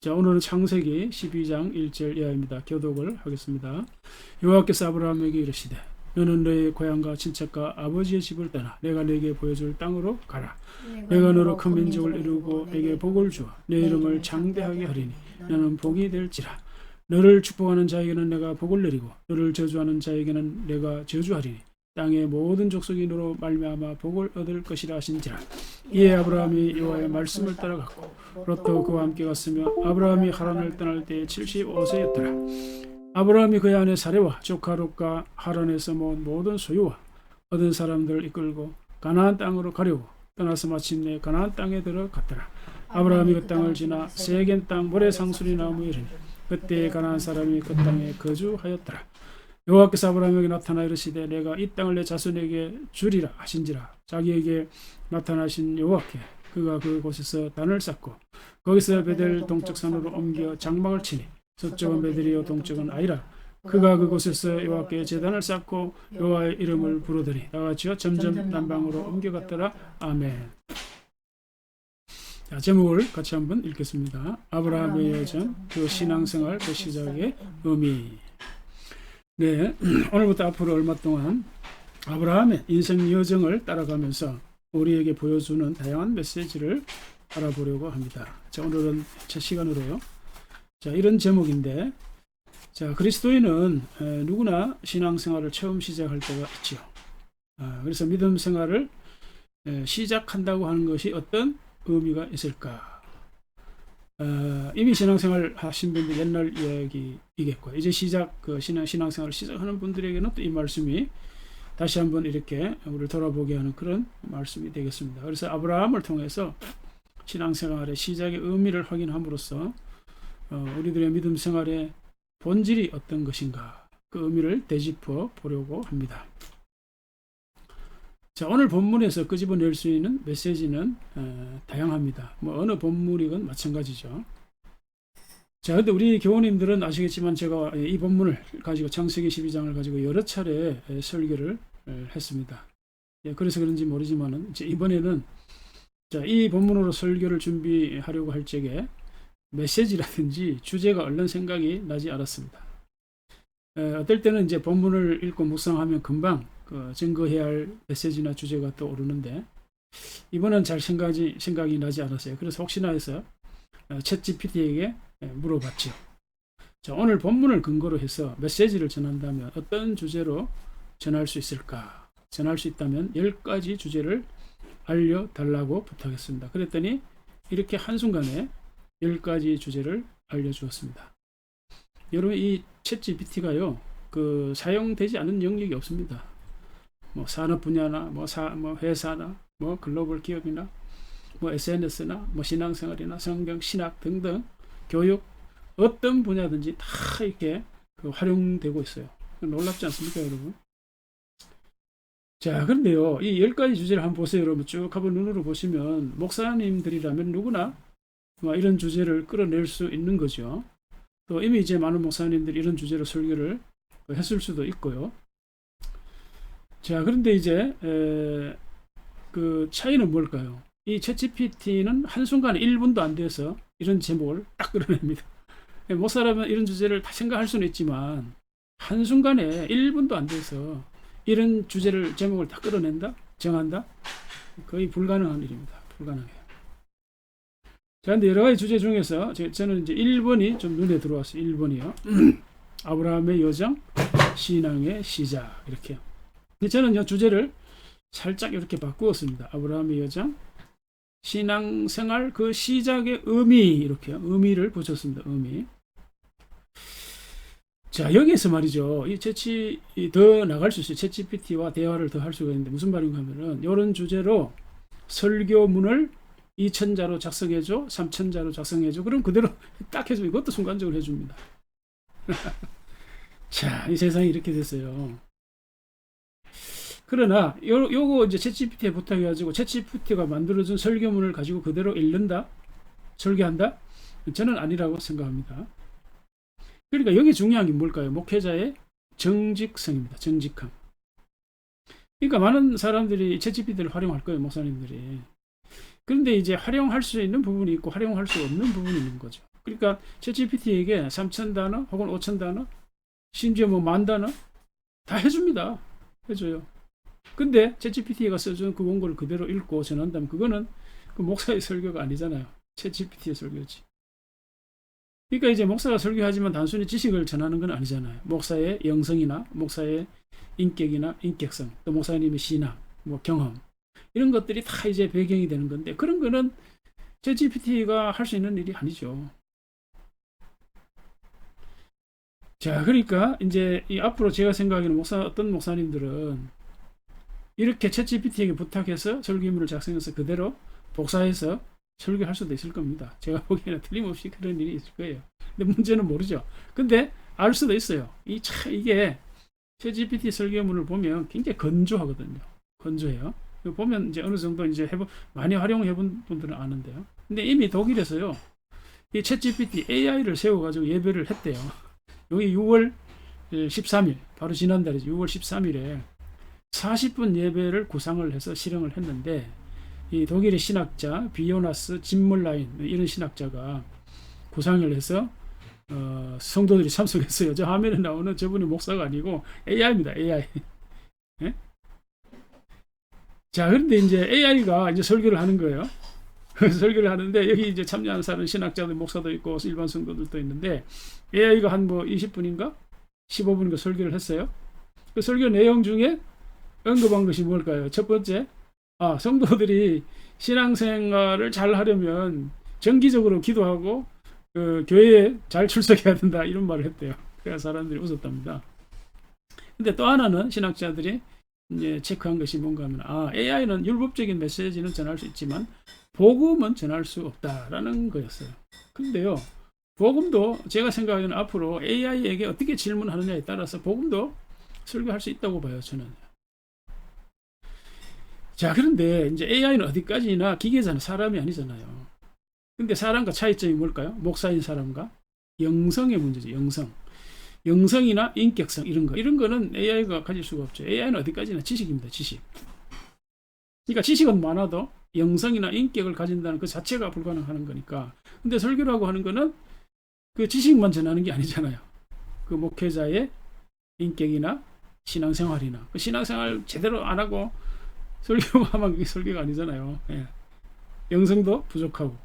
자, 오늘은 창세기 12장 1절 이하입니다. 교독을 하겠습니다. 여호와께서 아브라함에게 이르시되 너는 너의 고향과 친척과 아버지의 집을 떠나 내가 네게 보여줄 땅으로 가라. 내가 너로 큰 민족을 이루고 네게 복을 주어 내 이름을 장대하게 하리니 너는 복이 될지라. 너를 축복하는 자에게는 내가 복을 내리고 너를 저주하는 자에게는 내가 저주하리니 땅의 모든 족속이 너로 말미암아 복을 얻을 것이라 하신지라. 이에 아브라함이 여호와의 말씀을 따라갔고 롯도 그와 함께 갔으며 아브라함이 하란을 떠날 때에 75세였더라. 아브라함이 그의 아내 사레와 조카 롯과 하란에서 모은 모든 소유와 얻은 사람들을 이끌고 가나안 땅으로 가려고 떠나서 마침내 가나안 땅에 들어갔더라. 아브라함이 그 땅을 지나 세겜 땅 모래상수리 나무에 이르니 그때 가나안 사람이 그 땅에 거주하였더라. 여호와께서 아브라함에게 나타나 이르시되 내가 이 땅을 내 자손에게 주리라 하신지라. 자기에게 나타나신 여호와께 그가 그곳에서 단을 쌓고 거기서 베델 동쪽 산으로 옮겨 장막을 치니 서쪽은 베델이요 동쪽은 아이라. 그가 그곳에서 여호와께 제단을 쌓고 여호와의 이름을 부르더니 나같이요 점점 남방으로 옮겨갔더라. 아멘. 자, 제목을 같이 한번 읽겠습니다. 아브라함의 여정, 그 신앙생활, 그 시작의 의미. 네, 오늘부터 앞으로 얼마 동안 아브라함의 인생 여정을 따라가면서 우리에게 보여주는 다양한 메시지를 알아보려고 합니다. 자, 오늘은 첫 시간으로요. 자, 이런 제목인데, 자, 그리스도인은 누구나 신앙생활을 처음 시작할 때가 있지요. 그래서 믿음 생활을 시작한다고 하는 것이 어떤 의미가 있을까? 이미 신앙생활 하신 분들 옛날 이야기이겠고 이제 신앙생활을 시작하는 분들에게는 또 이 말씀이 다시 한번 이렇게 우리를 돌아보게 하는 그런 말씀이 되겠습니다. 그래서 아브라함을 통해서 신앙생활의 시작의 의미를 확인함으로써 우리들의 믿음 생활의 본질이 어떤 것인가 그 의미를 되짚어 보려고 합니다. 자, 오늘 본문에서 끄집어낼 수 있는 메시지는 다양합니다. 어느 본문이건 마찬가지죠. 자, 근데 우리 교우님들은 아시겠지만 제가 이 본문을 가지고 창세기 12장을 가지고 여러 차례 설교를 했습니다. 그래서 그런지 모르지만은 이제 이번에는 자, 이 본문으로 설교를 준비하려고 할 적에 메시지라든지 주제가 얼른 생각이 나지 않았습니다. 어떨 때는 이제 본문을 읽고 묵상하면 금방 증거해야 할 메시지나 주제가 떠오르는데 이번은 잘 생각이 나지 않았어요. 그래서 혹시나 해서 챗GPT에게 물어봤죠. 자, 오늘 본문을 근거로 해서 메시지를 전한다면 어떤 주제로 전할 수 있을까? 전할 수 있다면 10가지 주제를 알려달라고 부탁했습니다. 그랬더니 이렇게 한순간에 10가지 주제를 알려주었습니다. 여러분, 이 챗GPT가요 사용되지 않은 영역이 없습니다. 산업 분야나 회사나 글로벌 기업이나 SNS나 신앙생활이나 성경 신학 등등 교육 어떤 분야든지 다 이렇게 활용되고 있어요. 놀랍지 않습니까, 여러분? 자, 그런데요, 이 10가지 주제를 한번 보세요. 여러분 쭉 한번 눈으로 보시면 목사님들이라면 누구나 이런 주제를 끌어낼 수 있는 거죠. 또 이미 이제 많은 목사님들이 이런 주제로 설교를 했을 수도 있고요. 자, 그런데 이제 그 차이는 뭘까요? 이 챗GPT는 한순간에 1분도 안 돼서 이런 제목을 딱 끌어냅니다. 목사라면 이런 주제를 다 생각할 수는 있지만 한순간에 1분도 안 돼서 이런 주제를 제목을 다 끌어낸다? 정한다? 거의 불가능한 일입니다. 불가능해요. 자, 근데 여러 가지 주제 중에서 저는 이제 1번이 좀 눈에 들어왔어요. 1번이요. 아브라함의 여정, 신앙의 시작. 이렇게요. 저는 주제를 살짝 이렇게 바꾸었습니다. 아브라함의 여정, 신앙생활 그 시작의 의미, 이렇게 의미를 붙였습니다. 의미. 자, 여기에서 말이죠. 더 나갈 수 있어요. 챗GPT와 대화를 더 할 수가 있는데 무슨 말인가 하면은 이런 주제로 설교문을 2,000자로 작성해줘, 3,000자로 작성해줘. 그럼 그대로 딱 해줘. 이것도 순간적으로 해줍니다. 자, 이 세상이 이렇게 됐어요. 그러나 요거 이제 챗GPT에 부탁해가지고 챗GPT가 만들어준 설교문을 가지고 그대로 읽는다, 설교한다? 저는 아니라고 생각합니다. 그러니까 여기 중요한 게 뭘까요? 목회자의 정직성입니다. 정직함. 그러니까 많은 사람들이 챗GPT를 활용할 거예요, 목사님들이. 그런데 이제 활용할 수 있는 부분이 있고 활용할 수 없는 부분이 있는 거죠. 그러니까 챗GPT에게 3,000단어 혹은 5,000단어 심지어 뭐 10,000단어 다 해줍니다. 해줘요. 근데 챗GPT가 써준 그 원고를 그대로 읽고 전한다면 그거는 그 목사의 설교가 아니잖아요. 챗GPT의 설교지. 그러니까 이제 목사가 설교하지만 단순히 지식을 전하는 건 아니잖아요. 목사의 영성이나 목사의 인격이나 인격성, 또 목사님의 신앙, 뭐 경험 이런 것들이 다 이제 배경이 되는 건데 그런 거는 챗GPT가 할 수 있는 일이 아니죠. 자, 그러니까 이제 이 앞으로 제가 생각하기에는 어떤 목사님들은 이렇게 챗GPT에게 부탁해서 설교문을 작성해서 그대로 복사해서 설교할 수도 있을 겁니다. 제가 보기에는 틀림없이 그런 일이 있을 거예요. 근데 문제는 모르죠. 근데 알 수도 있어요. 이게 챗GPT 설교문을 보면 굉장히 건조하거든요. 건조해요. 보면 이제 어느 정도 이제 많이 활용해본 분들은 아는데요. 근데 이미 독일에서요, 이 챗GPT AI를 세워가지고 예배를 했대요. 여기 6월 13일, 바로 지난달이죠. 6월 13일에 40분 예배를 구상을 해서 실행을 했는데, 이 독일의 신학자 비요나스 짐몰라인 이런 신학자가 구상을 해서 성도들이 참석했어요. 저 화면에 나오는 저분이 목사가 아니고 AI입니다. AI. 예? 자, 그런데 이제 AI가 이제 설교를 하는 거예요. 설교를 하는데 여기 이제 참여하는 사람은 신학자들, 목사도 있고 일반 성도들도 있는데 AI가 한 뭐 20분인가 15분인가 설교를 했어요. 그 설교 내용 중에 언급한 것이 뭘까요? 첫 번째, 성도들이 신앙생활을 잘 하려면 정기적으로 기도하고 교회에 잘 출석해야 된다 이런 말을 했대요. 그래서 사람들이 웃었답니다. 근데 또 하나는 신학자들이 이제 체크한 것이 뭔가 하면 AI는 율법적인 메시지는 전할 수 있지만 복음은 전할 수 없다라는 거였어요. 근데요, 복음도 제가 생각하기에는 앞으로 AI에게 어떻게 질문하느냐에 따라서 복음도 설교할 수 있다고 봐요, 저는. 자, 그런데 이제 AI는 어디까지나 기계잖아요. 사람이 아니잖아요. 근데 사람과 차이점이 뭘까요? 목사인 사람과 영성의 문제죠. 영성이나 인격성 이런 거는 AI가 가질 수가 없죠. AI는 어디까지나 지식입니다. 지식. 그러니까 지식은 많아도 영성이나 인격을 가진다는 그 자체가 불가능한 거니까. 근데 설교라고 하는 거는 그 지식만 전하는 게 아니잖아요. 그 목회자의 인격이나 신앙생활이나 그 신앙생활 제대로 안 하고 설교하면 그게 설교가 아니잖아요. 예. 영성도 부족하고.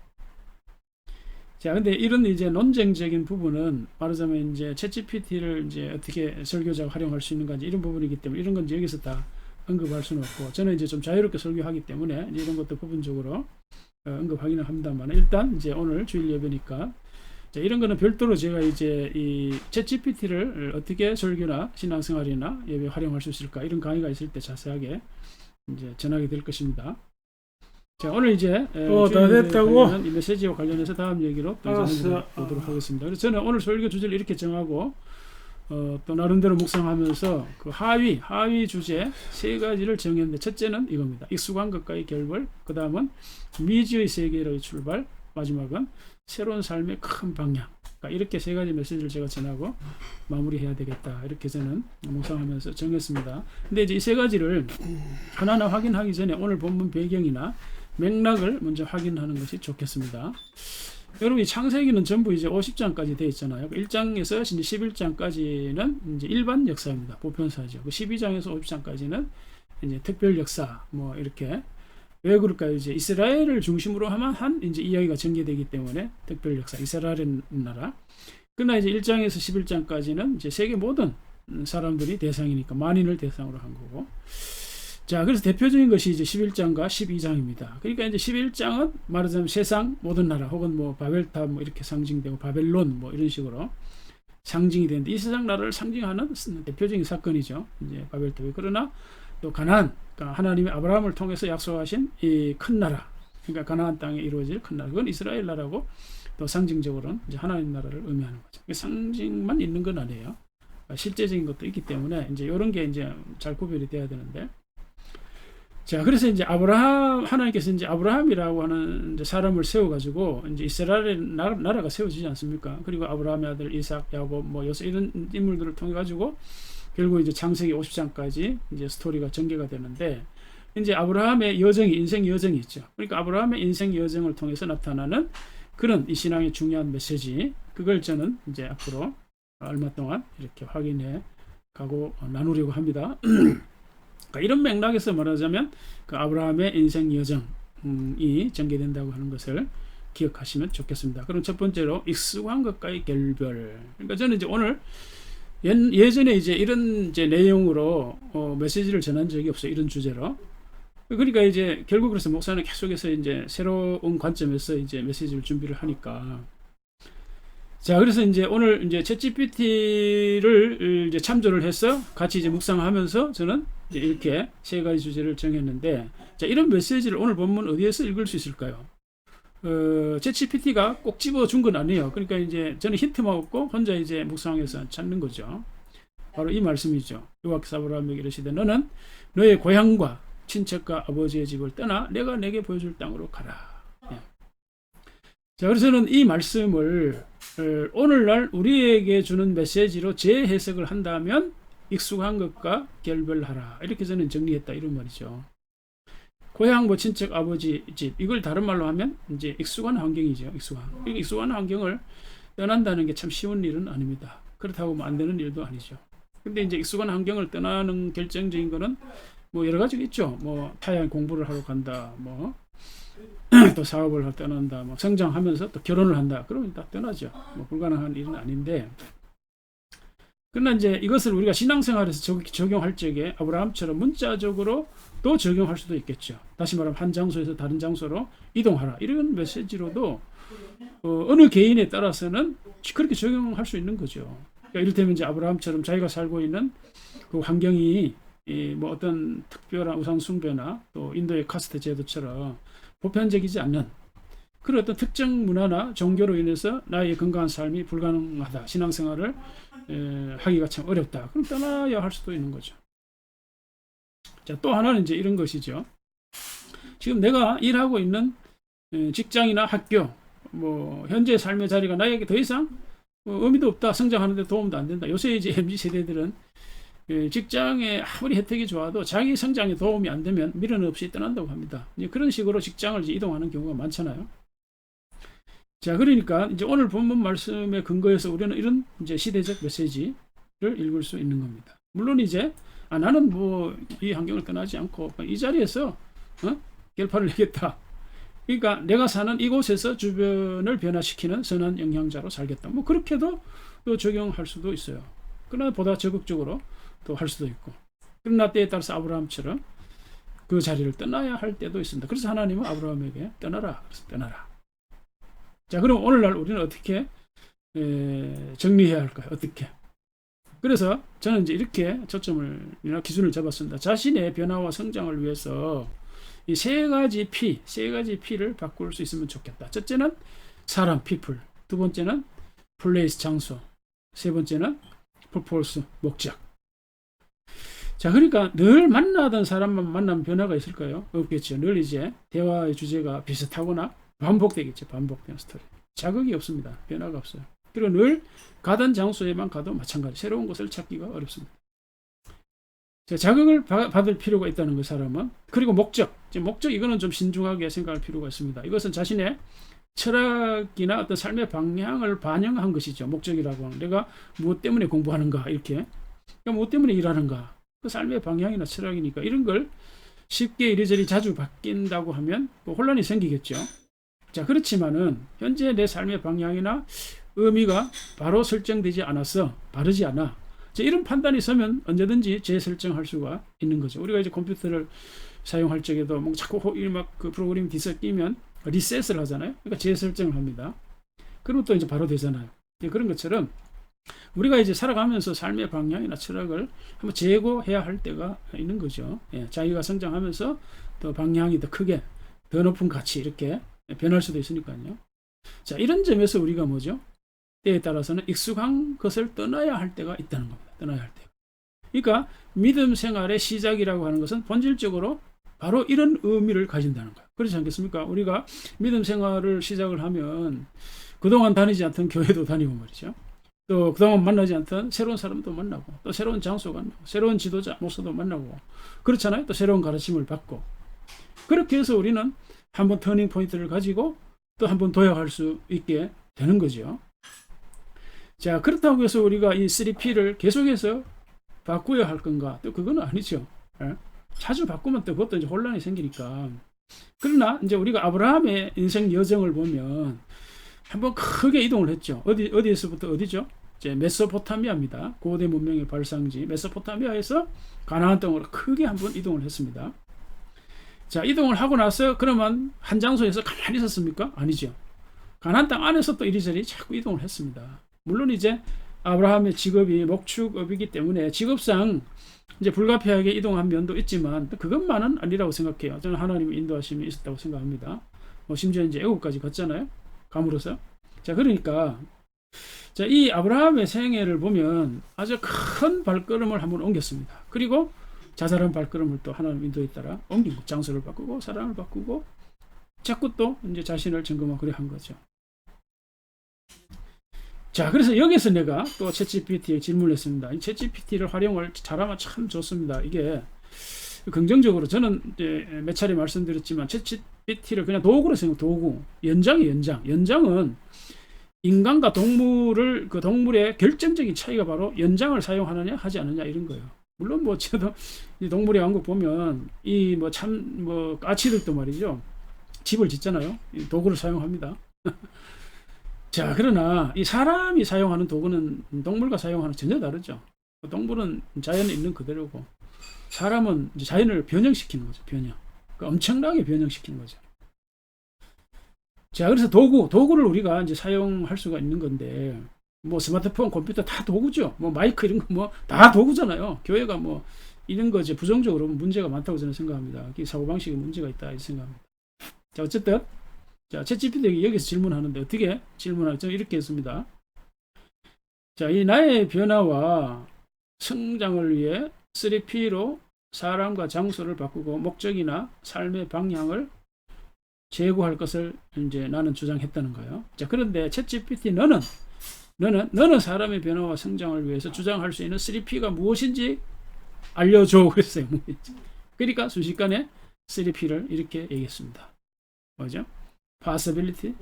자, 근데 이런 이제 논쟁적인 부분은 말하자면 이제 챗GPT를 이제 어떻게 설교자가 활용할 수 있는가 이런 부분이기 때문에 이런 건 이제 여기서 다 언급할 수는 없고 저는 이제 좀 자유롭게 설교하기 때문에 이제 이런 것도 부분적으로 언급하기는 합니다만 일단 이제 오늘 주일 예배니까 이런 거는 별도로 제가 이제 이 챗GPT를 어떻게 설교나 신앙생활이나 예배 활용할 수 있을까 이런 강의가 있을 때 자세하게 이제 전하게 될 것입니다. 자, 오늘 이제 다 됐다고? 이 메시지와 관련해서 다음 얘기로 또 보도록 하겠습니다. 그래서 저는 오늘 설교 주제를 이렇게 정하고 또 나름대로 묵상하면서 그 하위 주제 3가지를 정했는데 첫째는 이겁니다. 익숙한 것과의 결별, 그 다음은 미지의 세계로의 출발, 마지막은 새로운 삶의 큰 방향. 그러니까 이렇게 3가지 메시지를 제가 전하고 마무리해야 되겠다 이렇게 저는 묵상하면서 정했습니다. 근데 이제 이 3가지를 하나하나 확인하기 전에 오늘 본문 배경이나 맥락을 먼저 확인하는 것이 좋겠습니다. 여러분, 이 창세기는 전부 이제 50장까지 되어 있잖아요. 1장에서 11장까지는 이제 일반 역사입니다. 보편사죠. 12장에서 50장까지는 이제 특별 역사, 뭐 이렇게. 왜 그럴까요? 이제 이스라엘을 중심으로 한 이제 이야기가 전개되기 때문에 특별 역사, 이스라엘 나라. 그러나 이제 1장에서 11장까지는 이제 세계 모든 사람들이 대상이니까 만인을 대상으로 한 거고. 자, 그래서 대표적인 것이 이제 11장과 12장입니다. 그러니까 이제 11장은 말하자면 세상 모든 나라 혹은 뭐 바벨탑 뭐 이렇게 상징되고 바벨론 뭐 이런 식으로 상징이 되는데 이 세상 나라를 상징하는 대표적인 사건이죠. 이제 바벨탑이. 그러나 또 가나안, 그러니까 하나님이 아브라함을 통해서 약속하신 이 큰 나라, 그러니까 가나안 땅에 이루어질 큰 나라, 그건 이스라엘 나라고 또 상징적으로는 이제 하나님 나라를 의미하는 거죠. 상징만 있는 건 아니에요. 실제적인 것도 있기 때문에 이제 이런 게 이제 잘 구별이 돼야 되는데. 자, 그래서 이제 하나님께서 이제 아브라함이라고 하는 이제 사람을 세워가지고 이제 이스라엘 나라가 세워지지 않습니까? 그리고 아브라함의 아들 이삭, 야곱, 뭐 요새 이런 인물들을 통해 가지고 결국 이제 창세기 50장까지 이제 스토리가 전개가 되는데 이제 아브라함의 여정이 인생 여정이 있죠. 그러니까 아브라함의 인생 여정을 통해서 나타나는 그런 이 신앙의 중요한 메시지, 그걸 저는 이제 앞으로 얼마 동안 이렇게 확인해 가고 나누려고 합니다. 그러니까 이런 맥락에서 말하자면 그 아브라함의 인생 여정이 전개된다고 하는 것을 기억하시면 좋겠습니다. 그럼 첫 번째로 익숙한 것과의 결별. 그러니까 저는 이제 오늘 예전에 이제 이런 이제 내용으로 메시지를 전한 적이 없어요. 이런 주제로. 그러니까 이제 결국 그래서 목사는 계속해서 이제 새로운 관점에서 이제 메시지를 준비를 하니까. 자, 그래서 이제 오늘 이제 챗GPT를 이제 참조를 해서 같이 이제 묵상하면서 저는 이제 이렇게 세 가지 주제를 정했는데, 자, 이런 메시지를 오늘 본문 어디에서 읽을 수 있을까요? 챗GPT가 꼭 집어준 건 아니에요. 그러니까 이제 저는 힌트만 얻고 혼자 이제 묵상해서 찾는 거죠. 바로 이 말씀이죠. 여호와께서 아브라함에게 이르시되 너는 너의 고향과 친척과 아버지의 집을 떠나 내가 내게 보여줄 땅으로 가라. 예. 자, 그래서 저는 이 말씀을 오늘날 우리에게 주는 메시지로 재해석을 한다면 익숙한 것과 결별하라. 이렇게 저는 정리했다. 이런 말이죠. 고향, 뭐 친척, 아버지 집, 이걸 다른 말로 하면 이제 익숙한 환경이죠. 익숙한 환경을 떠난다는 게 참 쉬운 일은 아닙니다. 그렇다고 뭐 안 되는 일도 아니죠. 근데 이제 익숙한 환경을 떠나는 결정적인 거는 뭐 여러 가지가 있죠. 뭐 타향 공부를 하러 간다, 뭐 또 사업을 하러 떠난다, 뭐 성장하면서 또 결혼을 한다. 그러면 다 떠나죠. 뭐 불가능한 일은 아닌데. 그러나 이제 이것을 우리가 신앙생활에서 적용할 적에 아브라함처럼 문자적으로 또 적용할 수도 있겠죠. 다시 말하면 한 장소에서 다른 장소로 이동하라. 이런 메시지로도 어느 개인에 따라서는 그렇게 적용할 수 있는 거죠. 그러니까 이를테면 이제 아브라함처럼 자기가 살고 있는 그 환경이 뭐 어떤 특별한 우상 숭배나 또 인도의 카스트 제도처럼 보편적이지 않는 그런 어떤 특정 문화나 종교로 인해서 나의 건강한 삶이 불가능하다. 신앙생활을 하기가 참 어렵다. 그럼 떠나야 할 수도 있는 거죠. 자, 또 하나는 이제 이런 것이죠. 지금 내가 일하고 있는 직장이나 학교, 뭐 현재 삶의 자리가 나에게 더 이상 의미도 없다. 성장하는데 도움도 안 된다. 요새 이제 MZ 세대들은 직장에 아무리 혜택이 좋아도 자기 성장에 도움이 안 되면 미련 없이 떠난다고 합니다. 이제 그런 식으로 직장을 이제 이동하는 경우가 많잖아요. 자, 그러니까 이제 오늘 본문 말씀에 근거해서 우리는 이런 이제 시대적 메시지를 읽을 수 있는 겁니다. 물론 이제 나는 뭐 이 환경을 떠나지 않고 이 자리에서 결판을 내겠다. 그러니까 내가 사는 이곳에서 주변을 변화시키는 선한 영향자로 살겠다. 뭐 그렇게도 또 적용할 수도 있어요. 그러나 보다 적극적으로 또 할 수도 있고. 그러나 때에 따라서 아브라함처럼 그 자리를 떠나야 할 때도 있습니다. 그래서 하나님은 아브라함에게 떠나라. 그래서 떠나라. 자, 그럼 오늘날 우리는 어떻게 정리해야 할까요? 어떻게? 그래서 저는 이제 이렇게 초점을 기준을 잡았습니다. 자신의 변화와 성장을 위해서 이 세 가지 P를 바꿀 수 있으면 좋겠다. 첫째는 사람, people. 두 번째는 place, 장소. 세 번째는 purpose, 목적. 자, 그러니까 늘 만나던 사람만 만나면 변화가 있을까요? 없겠죠. 늘 이제 대화의 주제가 비슷하거나 반복되겠죠. 반복되는 스토리. 자극이 없습니다. 변화가 없어요. 그리고 늘 가던 장소에만 가도 마찬가지. 새로운 것을 찾기가 어렵습니다. 자, 자극을 받을 필요가 있다는 거 사람은. 그리고 목적 이거는 좀 신중하게 생각할 필요가 있습니다. 이것은 자신의 철학이나 어떤 삶의 방향을 반영한 것이죠. 목적이라고 하는 내가 무엇 때문에 공부하는가 이렇게 그러니까 무엇 때문에 일하는가 그 삶의 방향이나 철학이니까 이런 걸 쉽게 이리저리 자주 바뀐다고 하면 뭐 혼란이 생기겠죠. 자, 그렇지만은 현재 내 삶의 방향이나 의미가 바로 설정되지 않아서 바르지 않아. 자, 이런 판단이 서면 언제든지 재설정할 수가 있는 거죠. 우리가 이제 컴퓨터를 사용할 적에도 뭐 자꾸 막 그 프로그램이 뒤섞이면 리셋을 하잖아요. 그러니까 재설정을 합니다. 그러면 또 이제 바로 되잖아요. 그런 것처럼 우리가 이제 살아가면서 삶의 방향이나 철학을 한번 재고해야 할 때가 있는 거죠. 예, 자기가 성장하면서 또 방향이 더 크게, 더 높은 가치 이렇게 변할 수도 있으니까요. 자, 이런 점에서 우리가 뭐죠? 때에 따라서는 익숙한 것을 떠나야 할 때가 있다는 겁니다. 떠나야 할 때가. 그러니까 믿음 생활의 시작이라고 하는 것은 본질적으로 바로 이런 의미를 가진다는 거예요. 그렇지 않겠습니까? 우리가 믿음 생활을 시작을 하면 그동안 다니지 않던 교회도 다니고 말이죠. 또 그동안 만나지 않던 새로운 사람도 만나고 또 새로운 장소가 만나고 새로운 지도자, 목사도 만나고 그렇잖아요. 또 새로운 가르침을 받고 그렇게 해서 우리는 한번 터닝 포인트를 가지고 또 한번 도약할 수 있게 되는 거죠. 자, 그렇다고 해서 우리가 이 3P를 계속해서 바꾸어야 할 건가? 또 그건 아니죠. 예? 자주 바꾸면 또 그것도 이제 혼란이 생기니까. 그러나 이제 우리가 아브라함의 인생 여정을 보면 한번 크게 이동을 했죠. 어디에서부터 어디죠? 이제 메소포타미아입니다. 고대 문명의 발상지 메소포타미아에서 가나안 땅으로 크게 한번 이동을 했습니다. 자, 이동을 하고 나서 그러면 한 장소에서 가만히 있었습니까? 아니죠. 가나안 땅 안에서 또 이리저리 자꾸 이동을 했습니다. 물론 이제 아브라함의 직업이 목축업이기 때문에 직업상 이제 불가피하게 이동한 면도 있지만 그것만은 아니라고 생각해요. 저는 하나님의 인도하심이 있었다고 생각합니다. 심지어 이제 애국까지 갔잖아요. 감으로써. 자, 그러니까 자, 이 아브라함의 생애를 보면 아주 큰 발걸음을 한번 옮겼습니다. 그리고 자잘한 발걸음을 또 하나님 인도에 따라 옮기고 장소를 바꾸고 사람을 바꾸고 자꾸 또 이제 자신을 점검하고 그래 한 거죠. 자, 그래서 여기서 내가 또 챗GPT에 질문을 했습니다. 이 챗GPT를 활용을 잘하면 참 좋습니다. 이게 긍정적으로 저는 이제 몇 차례 말씀드렸지만 챗GPT를 그냥 도구로 생각, 도구. 연장이 연장. 연장은 인간과 동물을 그 동물의 결정적인 차이가 바로 연장을 사용하느냐 하지 않느냐 이런 거예요. 물론 뭐 저도 이 동물의 왕국 보면 이 뭐 참 뭐 까치들도 말이죠. 집을 짓잖아요. 이 도구를 사용합니다. 자, 그러나 이 사람이 사용하는 도구는 동물과 사용하는 전혀 다르죠. 동물은 자연에 있는 그대로고 사람은 이제 자연을 변형시키는 거죠. 변형. 그러니까 엄청나게 변형시키는 거죠. 자, 그래서 도구를 우리가 이제 사용할 수가 있는 건데 뭐 스마트폰, 컴퓨터 다 도구죠. 뭐 마이크 이런 거 뭐 다 도구잖아요. 교회가 뭐 이런 거 이제 부정적으로 문제가 많다고 저는 생각합니다. 사고방식에 문제가 있다 이 생각합니다. 자, 어쨌든 자, 챗GPT에게 여기서 질문하는데 어떻게 질문하죠? 이렇게 했습니다. 자, 이 나의 변화와 성장을 위해 3P로 사람과 장소를 바꾸고 목적이나 삶의 방향을 제고할 것을 이제 나는 주장했다는 거예요. 자, 그런데 챗GPT 너는 사람의 변화와 성장을 위해서 주장할 수 있는 3P가 무엇인지 알려줘 그랬어요. 그러니까 순식간에 3P를 이렇게 얘기했습니다. 뭐죠? Possibility,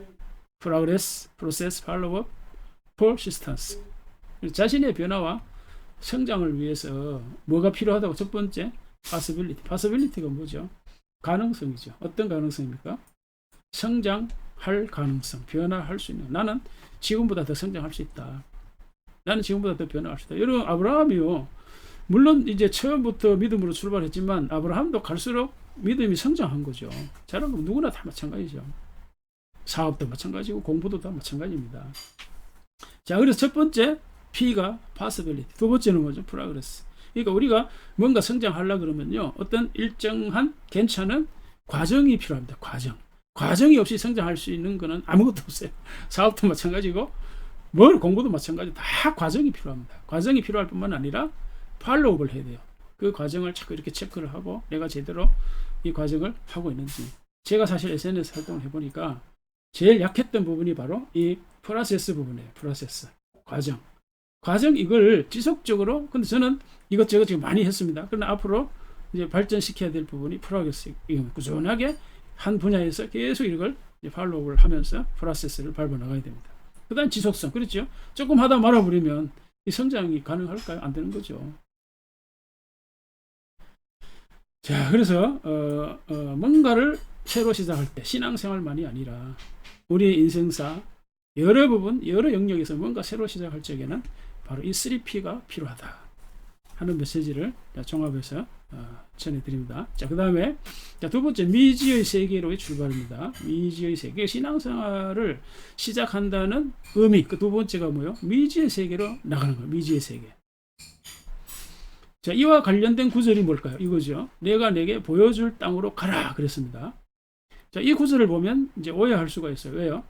Progress, Process, Follow-up, Persistence. 자신의 변화와 성장을 위해서 뭐가 필요하다고? 첫 번째, Possibility. Possibility가 뭐죠? 가능성이죠. 어떤 가능성입니까? 성장할 가능성, 변화할 수 있는. 나는 지금보다 더 성장할 수 있다. 나는 지금보다 더 변화할 수 있다. 여러분, 아브라함이요. 물론 이제 처음부터 믿음으로 출발했지만 아브라함도 갈수록 믿음이 성장한 거죠. 자, 여러분 누구나 다 마찬가지죠. 사업도 마찬가지고 공부도 다 마찬가지입니다. 자, 그래서 첫 번째 P가 possibility, 두 번째는 뭐죠? progress. 그러니까 우리가 뭔가 성장하려 그러면요, 어떤 일정한 괜찮은 과정이 필요합니다. 과정이 없이 성장할 수 있는 거는 아무것도 없어요. 사업도 마찬가지고 뭘 공부도 마찬가지. 다 과정이 필요합니다. 과정이 필요할 뿐만 아니라 팔로우업을 해야 돼요. 그 과정을 자꾸 이렇게 체크를 하고 내가 제대로 이 과정을 하고 있는지. 제가 사실 SNS 활동을 해보니까 제일 약했던 부분이 바로 이 프로세스 부분이에요. 프로세스. 과정 이걸 지속적으로, 근데 저는 이것저것 지금 많이 했습니다. 그러나 앞으로 이제 발전시켜야 될 부분이 프로그레스. 꾸준하게 한 분야에서 계속 이걸 팔로우를 하면서 프로세스를 밟아 나가야 됩니다. 그 다음 지속성. 그렇죠? 조금 하다 말아버리면 이 성장이 가능할까요? 안 되는 거죠. 자, 그래서 뭔가를 새로 시작할 때 신앙생활만이 아니라 우리의 인생사 여러 부분, 여러 영역에서 뭔가 새로 시작할 적에는 바로 이 3P가 필요하다 하는 메시지를 종합해서 전해드립니다. 자, 그 다음에 두 번째, 미지의 세계로의 출발입니다. 미지의 세계, 신앙생활을 시작한다는 의미. 그 두 번째가 뭐예요? 미지의 세계로 나가는 거예요. 미지의 세계. 자, 이와 관련된 구절이 뭘까요? 이거죠. 내가 내게 보여줄 땅으로 가라 그랬습니다. 자, 이 구절을 보면 이제 오해할 수가 있어요. 왜요?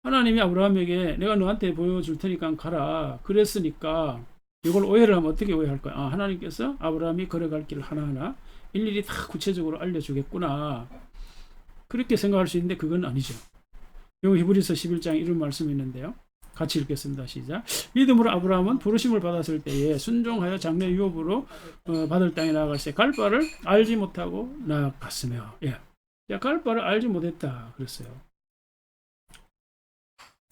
하나님이 아브라함에게 내가 너한테 보여줄 테니까 가라 그랬으니까 이걸 오해를 하면 어떻게 오해할까요? 아, 하나님께서 아브라함이 걸어갈 길을 하나하나 일일이 다 구체적으로 알려주겠구나. 그렇게 생각할 수 있는데 그건 아니죠. 여기 히브리서 11장 이런 말씀이 있는데요. 같이 읽겠습니다. 시작. 믿음으로 아브라함은 부르심을 받았을 때에 순종하여 장래 유업으로 받을 땅에 나아갈새 갈 바를 알지 못하고 나아갔으며. 예. 갈 바를 알지 못했다 그랬어요.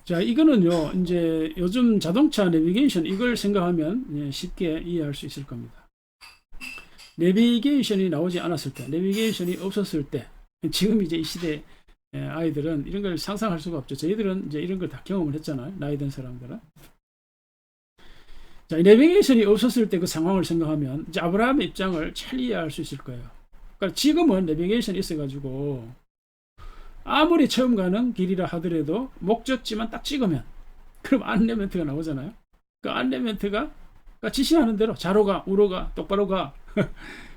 자, 이거는요, 이제 요즘 자동차 내비게이션 이걸 생각하면 예, 쉽게 이해할 수 있을 겁니다. 내비게이션이 나오지 않았을 때, 내비게이션이 없었을 때, 지금 이제 이 시대 아이들은 이런 걸 상상할 수가 없죠. 저희들은 이제 이런 걸 다 경험을 했잖아요. 나이 든 사람들은. 자, 내비게이션이 없었을 때 그 상황을 생각하면 이제 아브라함의 입장을 잘 이해할 수 있을 거예요. 그러니까 지금은 내비게이션이 있어가지고 아무리 처음 가는 길이라 하더라도 목적지만 딱 찍으면 그럼 안내 멘트가 나오잖아요. 그 안내 멘트가 그러니까 지시하는 대로 좌로 가, 우로 가, 똑바로 가.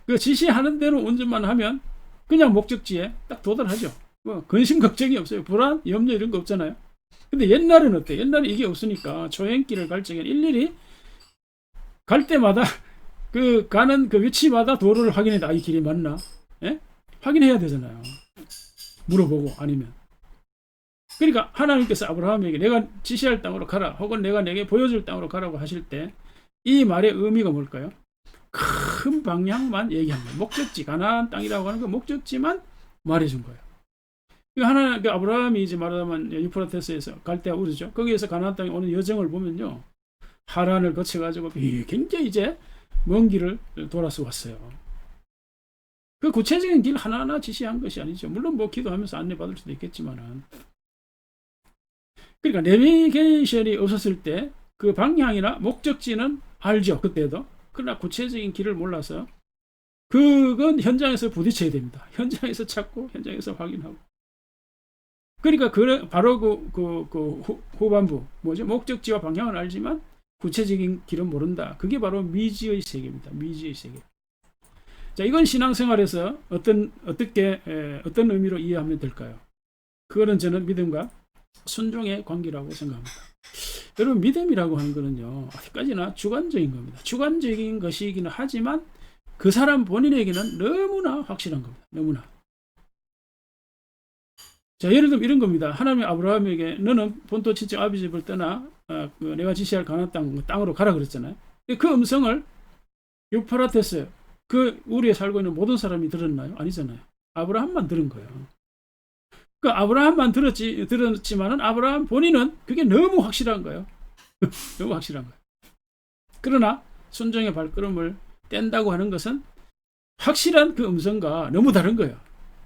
그 지시하는 대로 운전만 하면 그냥 목적지에 딱 도달하죠. 뭐 근심 걱정이 없어요. 불안, 염려 이런 거 없잖아요. 근데 옛날은 어때? 옛날에 이게 없으니까 초행길을 갈 적에 일일이 갈 때마다 그 가는 그 위치마다 도로를 확인해. 이 길이 맞나? 예? 확인해야 되잖아요. 물어보고 아니면. 그러니까 하나님께서 아브라함에게 내가 지시할 땅으로 가라 혹은 내가 내게 보여줄 땅으로 가라고 하실 때 이 말의 의미가 뭘까요? 큰 방향만 얘기한 거예요. 목적지, 가나안 땅이라고 하는 그 목적지만 말해준 거예요. 그 아브라함이 이제 말하자면 유프라테스에서 갈대아 우르죠. 거기에서 가나안 땅에 오는 여정을 보면요. 하란을 거쳐가지고 굉장히 이제 먼 길을 돌아서 왔어요. 그 구체적인 길 하나하나 지시한 것이 아니죠. 물론 뭐 기도하면서 안내받을 수도 있겠지만은. 그러니까 내비게이션이 없었을 때 그 방향이나 목적지는 알죠. 그때도. 그러나 구체적인 길을 몰라서 그건 현장에서 부딪혀야 됩니다. 현장에서 찾고 현장에서 확인하고. 그러니까 바로 후반부 뭐죠? 목적지와 방향은 알지만 구체적인 길은 모른다. 그게 바로 미지의 세계입니다. 미지의 세계. 자, 이건 신앙생활에서 어떤 의미로 이해하면 될까요? 그거는 저는 믿음과 순종의 관계라고 생각합니다. 여러분, 믿음이라고 하는 거는요, 어디까지나 주관적인 겁니다. 주관적인 것이기는 하지만 그 사람 본인에게는 너무나 확실한 겁니다. 너무나. 자, 예를 들면 이런 겁니다. 하나님이 아브라함에게 너는 본토 친척 아비 집을 떠나 내가 지시할 가나안 땅으로 가라 그랬잖아요. 그 음성을 유프라테스 그 우리에 살고 있는 모든 사람이 들었나요? 아니잖아요. 아브라함만 들은 거예요. 그 아브라함만 들었지만은 아브라함 본인은 그게 너무 확실한 거예요. 너무 확실한 거예요. 그러나 순종의 발걸음을 뗀다고 하는 것은 확실한 그 음성과 너무 다른 거예요.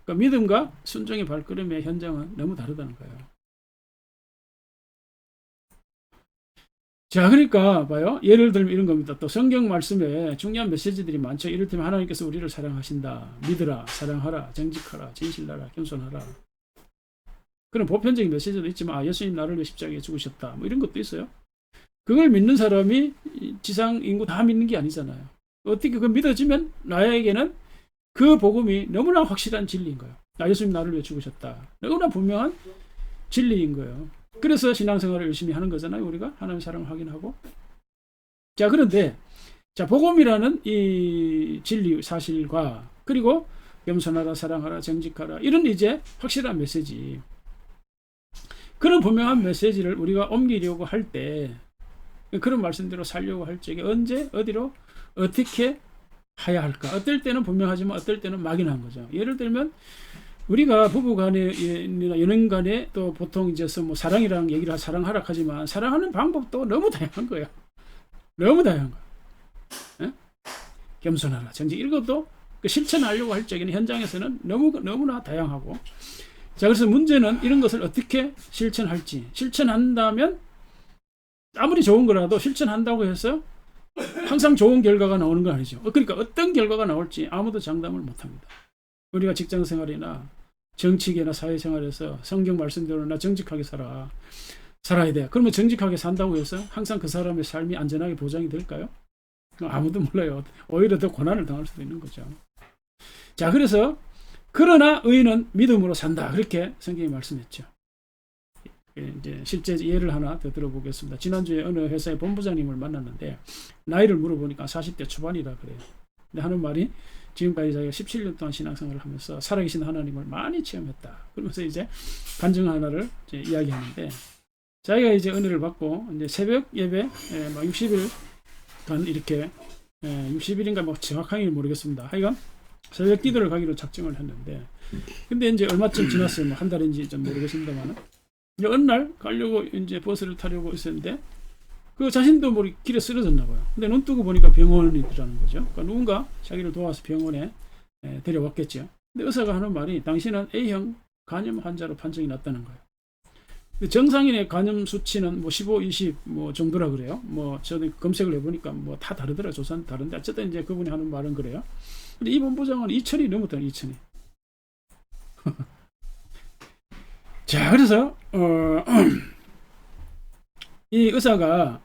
그러니까 믿음과 순종의 발걸음의 현장은 너무 다르다는 거예요. 자, 그러니까 봐요. 예를 들면 이런 겁니다. 또 성경 말씀에 중요한 메시지들이 많죠. 이를테면 하나님께서 우리를 사랑하신다. 믿으라, 사랑하라, 정직하라, 진실하라, 겸손하라. 그런 보편적인 메시지도 있지만 예수님 나를 위해 십자가에 죽으셨다. 뭐 이런 것도 있어요. 그걸 믿는 사람이 지상 인구 다 믿는 게 아니잖아요. 어떻게 그걸 믿어지면 나에게는 그 복음이 너무나 확실한 진리인 거예요. 예수님 나를 위해 죽으셨다. 너무나 분명한 진리인 거예요. 그래서 신앙생활을 열심히 하는 거잖아요. 우리가 하나님의 사랑을 확인하고. 자, 그런데 자, 복음이라는 이 진리 사실과 그리고 겸손하라, 사랑하라, 정직하라 이런 이제 확실한 메시지. 그런 분명한 메시지를 우리가 옮기려고 할 때 그런 말씀대로 살려고 할 적에 언제 어디로 어떻게 해야 할까? 어떨 때는 분명하지만 어떨 때는 막연한 거죠. 예를 들면 우리가 부부간에 연인간에 또 보통 이제 뭐 사랑이라는 얘기를 사랑하라 하지만 사랑하는 방법도 너무 다양한 거예요. 너무 다양한 거예요. 예? 겸손하라, 정직 이런 것도 실천하려고 할 적에는 현장에서는 너무나 다양하고. 자, 그래서 문제는 이런 것을 어떻게 실천할지. 실천한다면 아무리 좋은 거라도 실천한다고 해서 항상 좋은 결과가 나오는 건 아니죠. 그러니까 어떤 결과가 나올지 아무도 장담을 못합니다. 우리가 직장생활이나 정치계나 사회생활에서 성경 말씀대로 나 정직하게 살아야 돼. 그러면 정직하게 산다고 해서 항상 그 사람의 삶이 안전하게 보장이 될까요? 아무도 몰라요. 오히려 더 고난을 당할 수도 있는 거죠. 자, 그래서 그러나 의인은 믿음으로 산다. 그렇게 성경이 말씀했죠. 이제 실제 예를 하나 더 들어보겠습니다. 지난주에 어느 회사의 본부장님을 만났는데 나이를 물어보니까 40대 초반이라 그래요. 근데 하는 말이 지금까지 자기가 17년 동안 신앙생활을 하면서 살아계신 하나님을 많이 체험했다. 그러면서 이제 간증 하나를 이제 이야기하는데 자기가 이제 은혜를 받고 이제 새벽 예배 막 60일간 이렇게 60일인가 뭐 정확하게 모르겠습니다. 하여간 새벽 기도를 가기로 작정을 했는데 근데 이제 얼마쯤 지났어요. 뭐 한 달인지 좀 모르겠습니다만 어느 날 가려고 이제 버스를 타려고 있었는데 그 자신도 모르게 길에 쓰러졌나 봐요. 근데 눈 뜨고 보니까 병원이더라는 거죠. 그러니까 누군가 자기를 도와서 병원에 데려왔겠죠. 근데 의사가 하는 말이 당신은 A형 간염 환자로 판정이 났다는 거예요. 정상인의 간염 수치는 뭐 15, 20 뭐 정도라 그래요. 뭐 저도 검색을 해보니까 뭐 다 다르더라. 조사는 다른데 어쨌든 이제 그분이 하는 말은 그래요. 근데 이 본부장은 2000이 넘었다는 2000이. 자, 그래서 이 의사가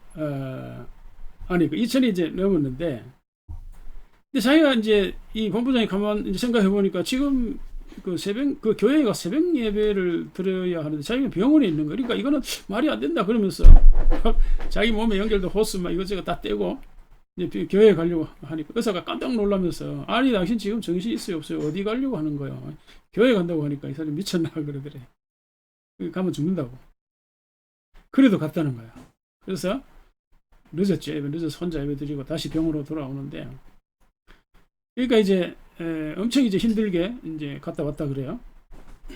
아니 그 2000이 이제 넘었는데, 근데 자기가 이제 이 본부장이 가만 이제 생각해 보니까 지금 그 새벽 그 교회가 새벽 예배를 드려야 하는데 자기가 병원에 있는 거, 그러니까 이거는 말이 안 된다 그러면서 자기 몸에 연결된 호스 막 이것저것 다 떼고 이제 교회에 가려고 하니까 의사가 깜짝 놀라면서 아니 당신 지금 정신 있어요 없어요 어디 가려고 하는 거예요? 교회 간다고 하니까 이 사람이 미쳤나 그러더래. 가면 죽는다고. 그래도 갔다는 거야. 그래서 늦었죠. 늦어서 혼자 예배 드리고 다시 병으로 돌아오는데, 그러니까 이제 엄청 이제 힘들게 이제 갔다 왔다 그래요.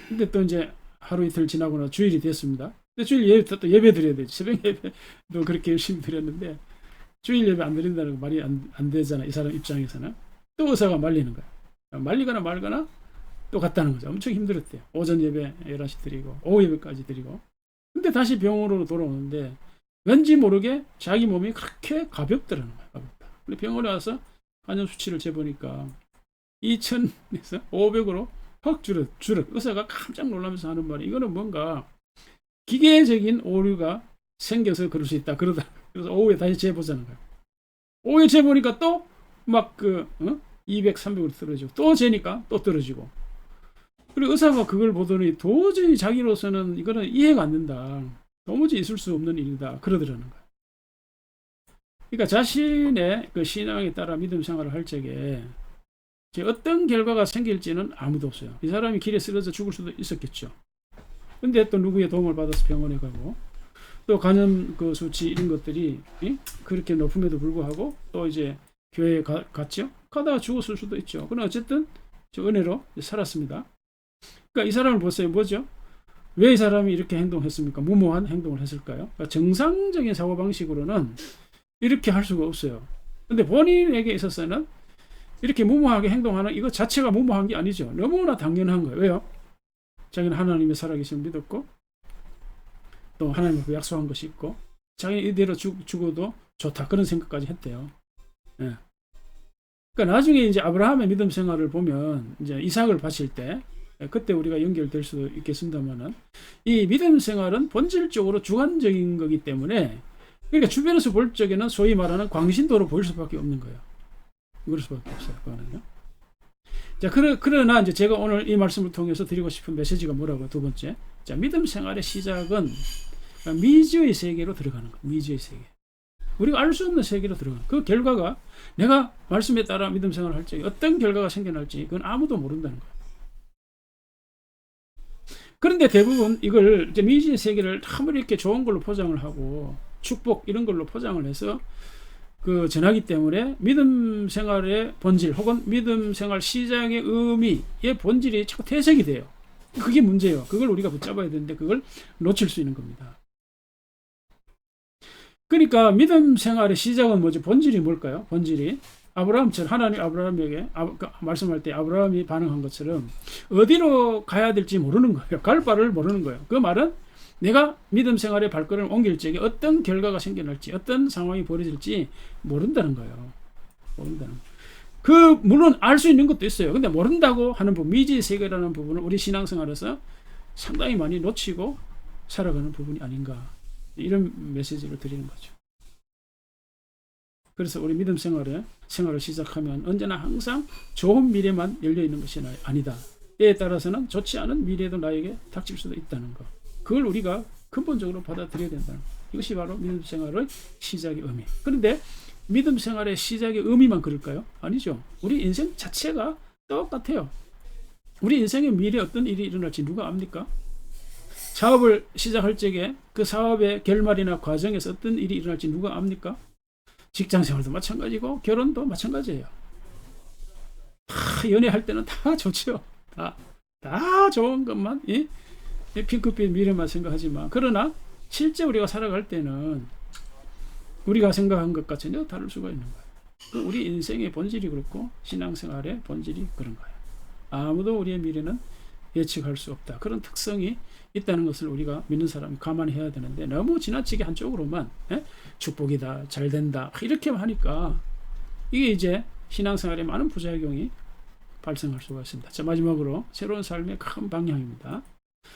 근데 또 이제 하루 이틀 지나고는 주일이 됐습니다. 근데 주일 예배 또 예배 드려야 되지. 새벽 예배도 그렇게 열심히 드렸는데 주일 예배 안 드린다는 거 말이 안 되잖아. 이 사람 입장에서는. 또 의사가 말리는 거야. 말리거나 말거나 또 갔다는 거죠. 엄청 힘들었대요. 오전 예배 11시 드리고 오후 예배까지 드리고. 근데 다시 병원으로 돌아오는데 왠지 모르게 자기 몸이 그렇게 가볍더라는 거야. 가볍다. 근데 병원에 와서 간염 수치를 재보니까 2000에서 500으로 확 줄었. 의사가 깜짝 놀라면서 하는 말이 이거는 뭔가 기계적인 오류가 생겨서 그럴 수 있다. 그러다. 그래서 오후에 다시 재보자는 거야. 오후에 재보니까 또 막 200, 300으로 떨어지고 또 재니까 또 떨어지고. 그리고 의사가 그걸 보더니 도저히 자기로서는 이거는 이해가 안 된다. 도무지 있을 수 없는 일이다. 그러더라는 거야. 그러니까 자신의 그 신앙에 따라 믿음 생활을 할 적에 어떤 결과가 생길지는 아무도 없어요. 이 사람이 길에 쓰러져 죽을 수도 있었겠죠. 근데 또 누구의 도움을 받아서 병원에 가고 또 간염 그 수치 이런 것들이 그렇게 높음에도 불구하고 또 이제 교회에 갔죠. 가다가 죽었을 수도 있죠. 그러나 어쨌든 저 은혜로 살았습니다. 그러니까 이 사람을 보세요. 뭐죠? 왜 이 사람이 이렇게 행동했습니까? 무모한 행동을 했을까요? 그러니까 정상적인 사고방식으로는 이렇게 할 수가 없어요. 근데 본인에게 있어서는 이렇게 무모하게 행동하는 이거 자체가 무모한 게 아니죠. 너무나 당연한 거예요. 왜요? 자기는 하나님의 살아계심을 믿었고 또 하나님의 약속한 것이 있고 자기는 이대로 죽어도 좋다. 그런 생각까지 했대요. 예. 그러니까 나중에 이제 아브라함의 믿음 생활을 보면 이제 이삭을 바칠 때 그때 우리가 연결될 수도 있겠습니다만은 이 믿음 생활은 본질적으로 주관적인 거기 때문에 그러니까 주변에서 볼 적에는 소위 말하는 광신도로 보일 수밖에 없는 거예요. 그럴 수밖에 없어요. 그거는요. 자, 그러나 이제 제가 오늘 이 말씀을 통해서 드리고 싶은 메시지가 뭐라고요? 두 번째. 자, 믿음 생활의 시작은 미지의 세계로 들어가는 거예요. 미지의 세계. 우리가 알 수 없는 세계로 들어가는 그 결과가 내가 말씀에 따라 믿음 생활을 할 적에 어떤 결과가 생겨날지 그건 아무도 모른다는 거예요. 그런데 대부분 이걸 이제 미지의 세계를 아무리 이렇게 좋은 걸로 포장을 하고 축복 이런 걸로 포장을 해서 그 전하기 때문에 믿음 생활의 본질 혹은 믿음 생활 시작의 의미의 본질이 자꾸 퇴색이 돼요. 그게 문제예요. 그걸 우리가 붙잡아야 되는데 그걸 놓칠 수 있는 겁니다. 그러니까 믿음 생활의 시작은 뭐죠? 본질이 뭘까요? 본질이 아브라함처럼 하나님 아브라함에게 말씀할 때 아브라함이 반응한 것처럼 어디로 가야 될지 모르는 거예요. 갈 바를 모르는 거예요. 그 말은 내가 믿음 생활의 발걸음을 옮길 적에 어떤 결과가 생겨날지 어떤 상황이 벌어질지 모른다는 거예요. 모른다는 거예요. 물론 알 수 있는 것도 있어요. 근데 모른다고 하는 부분, 미지의 세계라는 부분은 우리 신앙생활에서 상당히 많이 놓치고 살아가는 부분이 아닌가, 이런 메시지를 드리는 거죠. 그래서 우리 믿음 생활을 시작하면 언제나 항상 좋은 미래만 열려있는 것이 아니다. 때에 따라서는 좋지 않은 미래도 나에게 닥칠 수도 있다는 것. 그걸 우리가 근본적으로 받아들여야 된다는 것. 이것이 바로 믿음 생활의 시작의 의미. 그런데 믿음 생활의 시작의 의미만 그럴까요? 아니죠. 우리 인생 자체가 똑같아요. 우리 인생의 미래에 어떤 일이 일어날지 누가 압니까? 사업을 시작할 적에 그 사업의 결말이나 과정에서 어떤 일이 일어날지 누가 압니까? 직장 생활도 마찬가지고 결혼도 마찬가지예요. 다 연애할 때는 다 좋죠. 다 좋은 것만 핑크빛 미래만 생각하지만, 그러나 실제 우리가 살아갈 때는 우리가 생각한 것과 전혀 다를 수가 있는 거예요. 우리 인생의 본질이 그렇고 신앙생활의 본질이 그런 거예요. 아무도 우리의 미래는 예측할 수 없다. 그런 특성이 있다는 것을 우리가 믿는 사람이 감안해야 되는데, 너무 지나치게 한쪽으로만 축복이다, 잘 된다 이렇게만 하니까 이게 이제 신앙생활에 많은 부작용이 발생할 수가 있습니다. 자, 마지막으로 새로운 삶의 큰 방향입니다.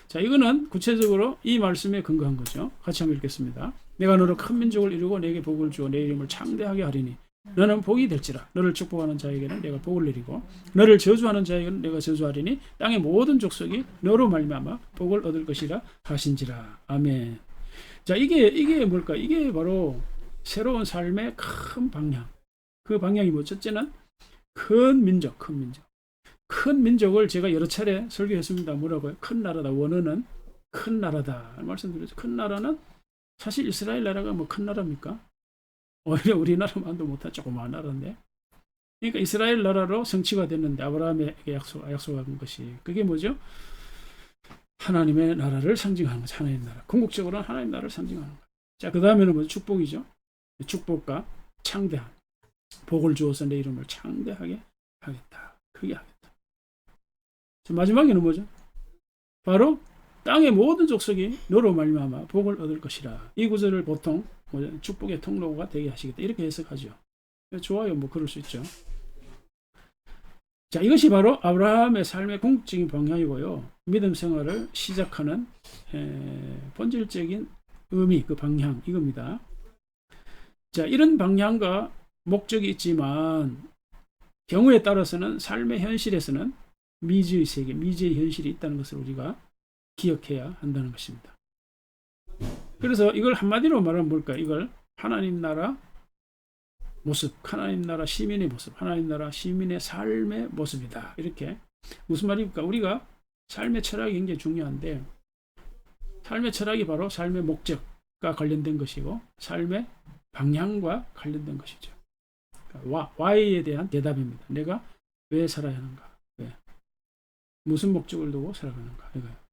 자, 이거는 구체적으로 이 말씀에 근거한 거죠. 같이 한번 읽겠습니다. 내가 너로 큰 민족을 이루고 내게 복을 주어 내 이름을 창대하게 하리니 너는 복이 될지라. 너를 축복하는 자에게는 내가 복을 내리고 너를 저주하는 자에게는 내가 저주하리니 땅의 모든 족속이 너로 말미암아 복을 얻을 것이라 하신지라. 아멘. 자, 이게 뭘까? 이게 바로 새로운 삶의 큰 방향. 그 방향이 뭐 첫째는 큰 민족. 큰 민족을 제가 여러 차례 설교했습니다. 뭐라고요? 큰 나라다. 원어는 큰 나라다 말씀드렸죠. 큰 나라는 사실 이스라엘 나라가 뭐 큰 나라입니까? 오히려 우리나라만도 못한 조그마한 나라인데, 그러니까 이스라엘 나라로 성취가 됐는데 아브라함에게 약속한 것이 그게 뭐죠? 하나님의 나라를 상징하는 거죠. 하나님 나라. 궁극적으로는 하나님 나라를 상징하는 거죠. 자, 그 다음에는 뭐죠? 축복이죠. 축복과 창대한 복을 주어서 내 이름을 창대하게 하겠다. 크게 하겠다. 자, 마지막에는 뭐죠? 바로 땅의 모든 족속이 너로 말미암아 복을 얻을 것이라. 이 구절을 보통 축복의 통로가 되게 하시겠다 이렇게 해석하죠. 좋아요. 뭐 그럴 수 있죠. 자, 이것이 바로 아브라함의 삶의 궁극적인 방향이고요. 믿음 생활을 시작하는 본질적인 의미, 그 방향 이겁니다. 자, 이런 방향과 목적이 있지만 경우에 따라서는 삶의 현실에서는 미지의 세계, 미지의 현실이 있다는 것을 우리가 기억해야 한다는 것입니다. 그래서 이걸 한마디로 말하면 뭘까? 이걸 하나님 나라 모습, 하나님 나라 시민의 모습, 하나님 나라 시민의 삶의 모습이다. 이렇게. 무슨 말입니까? 우리가 삶의 철학이 굉장히 중요한데, 삶의 철학이 바로 삶의 목적과 관련된 것이고 삶의 방향과 관련된 것이죠. Why에 대한 대답입니다. 내가 왜 살아야 하는가? 왜? 무슨 목적을 두고 살아가는가? 이거예요.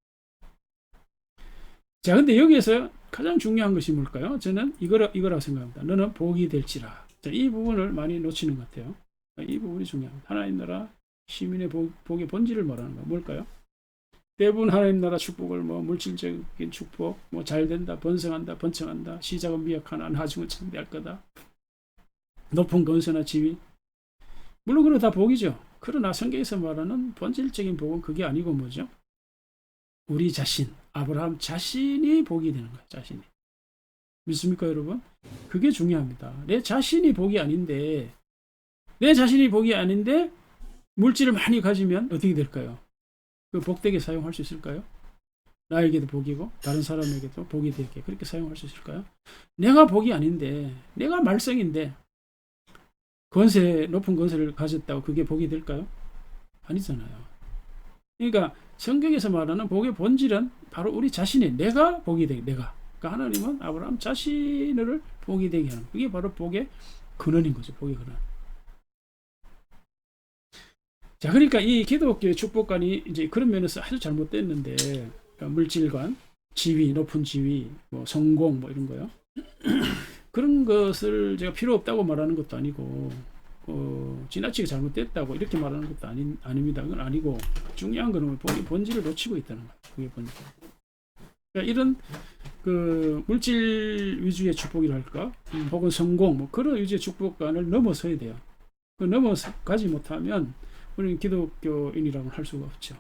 자, 근데 여기에서 가장 중요한 것이 뭘까요? 저는 이거라고 생각합니다. 너는 복이 될지라. 자, 이 부분을 많이 놓치는 것 같아요. 이 부분이 중요합니다. 하나님 나라 시민의 복의 본질을 말하는 거 뭘까요? 대부분 하나님 나라 축복을 뭐 물질적인 축복, 뭐 잘 된다, 번성한다, 번창한다, 시작은 미약하나 나중은 창대할 거다, 높은 건설나 지위, 물론 그거 다 복이죠. 그러나 성경에서 말하는 본질적인 복은 그게 아니고 뭐죠? 우리 자신, 아브라함 자신이 복이 되는 거예요. 자신이. 믿습니까, 여러분? 그게 중요합니다. 내 자신이 복이 아닌데, 물질을 많이 가지면 어떻게 될까요? 그 복되게 사용할 수 있을까요? 나에게도 복이고 다른 사람에게도 복이 되게 그렇게 사용할 수 있을까요? 내가 복이 아닌데, 내가 말썽인데 높은 권세를 가졌다고 그게 복이 될까요? 아니잖아요. 그러니까 성경에서 말하는 복의 본질은 바로 우리 자신이, 내가 복이 되게, 내가. 그러니까 하나님은 아브라함 자신을 복이 되게 하는, 그게 바로 복의 근원인 거죠. 복의 근원. 자, 그러니까 이 기독교의 축복관이 이제 그런 면에서 아주 잘못됐는데, 그러니까 물질관, 지위, 높은 지위, 뭐 성공, 뭐 이런 거요. 그런 것을 제가 필요 없다고 말하는 것도 아니고, 지나치게 잘못됐다고 이렇게 말하는 것도 아닙니다. 그건 아니고, 중요한 거는 복의 본질을 놓치고 있다는 거예요. 그게 본질. 그러니까 이런 그 물질 위주의 축복이라 할까, 혹은 성공, 뭐 그런 위주의 축복관을 넘어서야 돼요. 그 넘어가지 못하면 우리는 기독교인이라고 할 수가 없죠.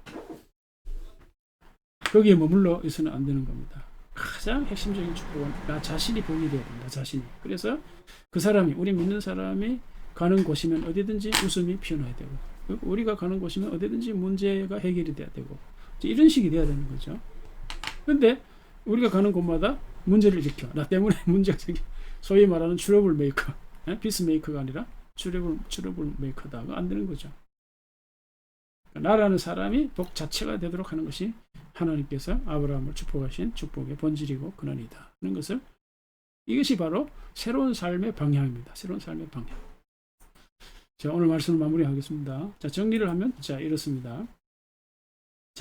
거기에 머물러 있어는 안 되는 겁니다. 가장 핵심적인 축복은 나 자신이 복이 되어야 된다. 자신이. 그래서 그 사람이, 우리 믿는 사람이 가는 곳이면 어디든지 웃음이 피어나야 되고, 우리가 가는 곳이면 어디든지 문제가 해결이 돼야 되고, 이런 식이 돼야 되는 거죠. 근데 우리가 가는 곳마다 문제를 일으켜, 나 때문에 문제가 생겨, 소위 말하는 트러블 메이커, 피스 메이커가 아니라 트러블 메이커다. 안 되는 거죠. 나라는 사람이 복 자체가 되도록 하는 것이 하나님께서 아브라함을 축복하신 축복의 본질이고 근원이다 하는 것을, 이것이 바로 새로운 삶의 방향입니다. 새로운 삶의 방향. 자, 오늘 말씀을 마무리하겠습니다. 자, 정리를 하면 자, 이렇습니다.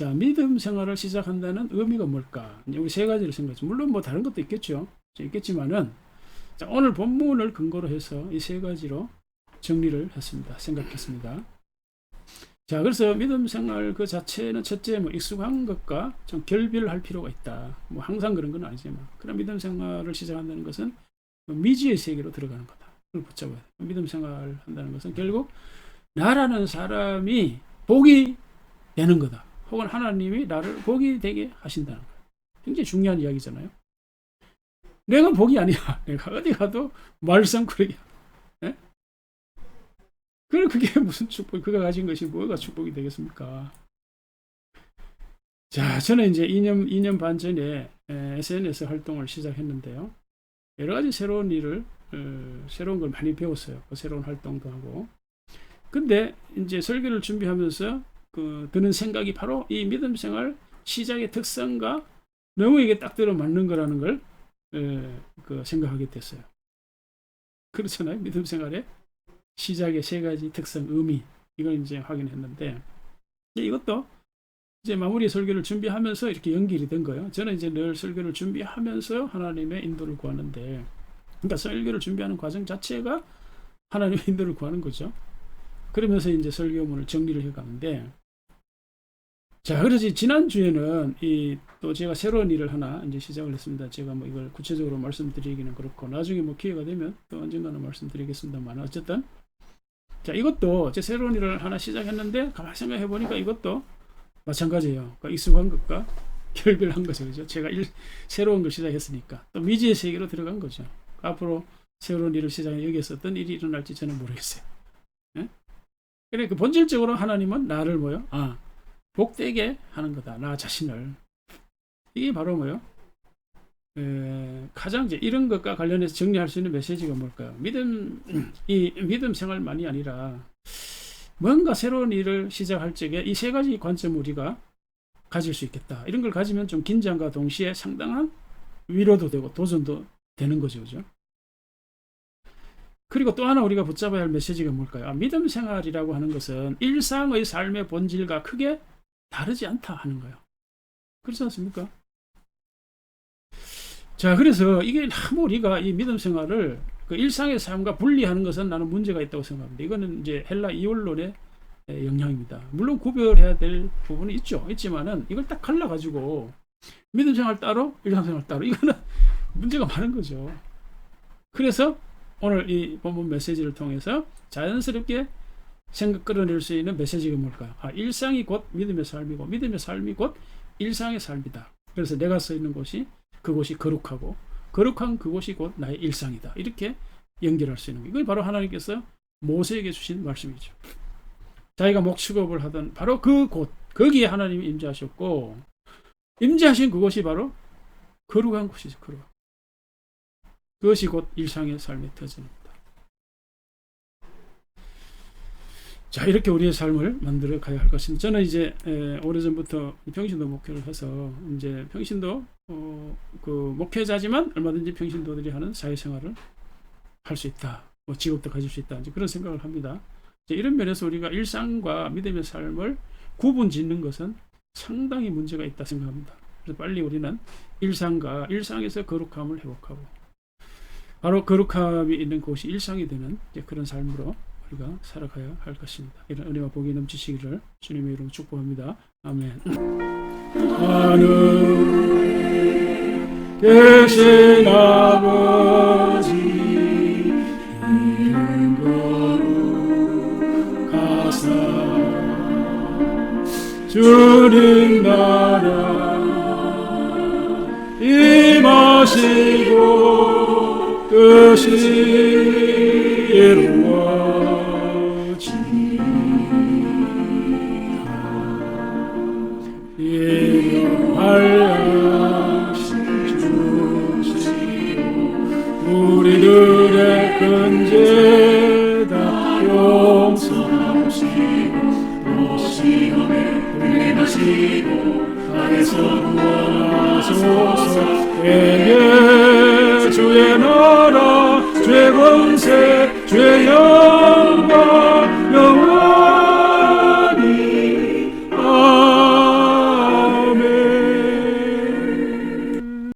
자, 믿음 생활을 시작한다는 의미가 뭘까? 이제 우리 세 가지를 생각하죠. 물론 뭐 다른 것도 있겠죠. 있겠지만은, 자, 오늘 본문을 근거로 해서 이 세 가지로 정리를 했습니다. 생각했습니다. 자, 그래서 믿음 생활 그 자체는 첫째 뭐 익숙한 것과 좀 결별할 필요가 있다. 뭐 항상 그런 건 아니지만, 그런 믿음 생활을 시작한다는 것은 미지의 세계로 들어가는 거다. 그걸 붙잡아야 돼. 믿음 생활을 한다는 것은 결국 나라는 사람이 복이 되는 거다. 혹은 하나님이 나를 복이 되게 하신다는 거야. 굉장히 중요한 이야기잖아요. 내가 복이 아니야. 내가 어디 가도 말썽꾸러기야. 예? 그게 무슨 축복, 그가 가진 것이 뭐가 축복이 되겠습니까? 자, 저는 이제 2년 반 전에 SNS 활동을 시작했는데요. 여러 가지 새로운 걸 많이 배웠어요. 새로운 활동도 하고. 근데 이제 설교를 준비하면서 드는 생각이 바로 이 믿음 생활 시작의 특성과 너무 이게 딱 들어맞는 거라는 걸 생각하게 됐어요. 그렇잖아요. 믿음 생활의 시작의 세 가지 특성, 의미, 이걸 이제 확인했는데, 이것도 이제 마무리 설교를 준비하면서 이렇게 연결이 된 거예요. 저는 이제 늘 설교를 준비하면서 하나님의 인도를 구하는데, 그러니까 설교를 준비하는 과정 자체가 하나님의 인도를 구하는 거죠. 그러면서 이제 설교문을 정리를 해 가는데, 자, 그래서 지난주에는 또 제가 새로운 일을 하나 이제 시작을 했습니다. 제가 뭐 이걸 구체적으로 말씀드리기는 그렇고, 나중에 뭐 기회가 되면 또 언젠가는 말씀드리겠습니다만, 어쨌든, 자, 이것도 제 새로운 일을 하나 시작했는데, 가만히 생각해 보니까 이것도 마찬가지예요. 그러니까 익숙한 것과 결별한 거죠. 그죠? 제가 새로운 걸 시작했으니까. 또 미지의 세계로 들어간 거죠. 앞으로 새로운 일을 시작해 여기에서 어떤 일이 일어날지 저는 모르겠어요. 예? 그러니까 본질적으로 하나님은 나를 복되게 하는 거다. 나 자신을. 이게 바로 가장 이제 이런 것과 관련해서 정리할 수 있는 메시지가 뭘까요? 믿음 생활만이 아니라 뭔가 새로운 일을 시작할 적에 이 세 가지 관점을 우리가 가질 수 있겠다. 이런 걸 가지면 좀 긴장과 동시에 상당한 위로도 되고 도전도 되는 거죠. 그죠? 그리고 또 하나 우리가 붙잡아야 할 메시지가 뭘까요? 믿음 생활이라고 하는 것은 일상의 삶의 본질과 크게 다르지 않다 하는 거예요. 그렇지 않습니까? 자, 그래서 이게 너무 우리가 이 믿음 생활을 일상의 삶과 분리하는 것은 나는 문제가 있다고 생각합니다. 이거는 이제 헬라 이원론의 영향입니다. 물론 구별해야 될 부분이 있지만은 이걸 딱 갈라가지고 믿음 생활 따로, 일상 생활 따로, 이거는 문제가 많은 거죠. 그래서 오늘 이 본문 메시지를 통해서 자연스럽게 생각 끌어낼 수 있는 메시지가 뭘까요? 일상이 곧 믿음의 삶이고, 믿음의 삶이 곧 일상의 삶이다. 그래서 내가 서 있는 곳이, 그곳이 거룩하고, 거룩한 그곳이 곧 나의 일상이다. 이렇게 연결할 수 있는 거예요. 이게 바로 하나님께서 모세에게 주신 말씀이죠. 자기가 목축업을 하던 바로 그곳, 거기에 하나님이 임재하셨고, 임재하신 그곳이 바로 거룩한 곳이죠. 거룩한. 그것이 곧 일상의 삶의 터전입니다. 자, 이렇게 우리의 삶을 만들어 가야 할 것입니다. 저는 이제 오래전부터 평신도 목회를 해서 이제 평신도 목회자지만 얼마든지 평신도들이 하는 사회생활을 할 수 있다. 뭐 직업도 가질 수 있다. 이제 그런 생각을 합니다. 이런 면에서 우리가 일상과 믿음의 삶을 구분 짓는 것은 상당히 문제가 있다 생각합니다. 그래서 빨리 우리는 일상에서 거룩함을 회복하고, 바로 거룩함이 있는 곳이 일상이 되는 그런 삶으로 우리가 살아가야 할 것입니다. 이런 은혜와 복이 넘치시기를 주님의 이름으로 축복합니다. 아멘. 하늘 계신 아버지, 이름 거룩하사 주님 나라 임하시고 뜻이 이루어지리라. 인하신 주시오 우리들의 근죄다 용서하시고 또 시험에 들리시고 땅에서 구원하소서. 회개 주의 나라 주의 권세 주의 영광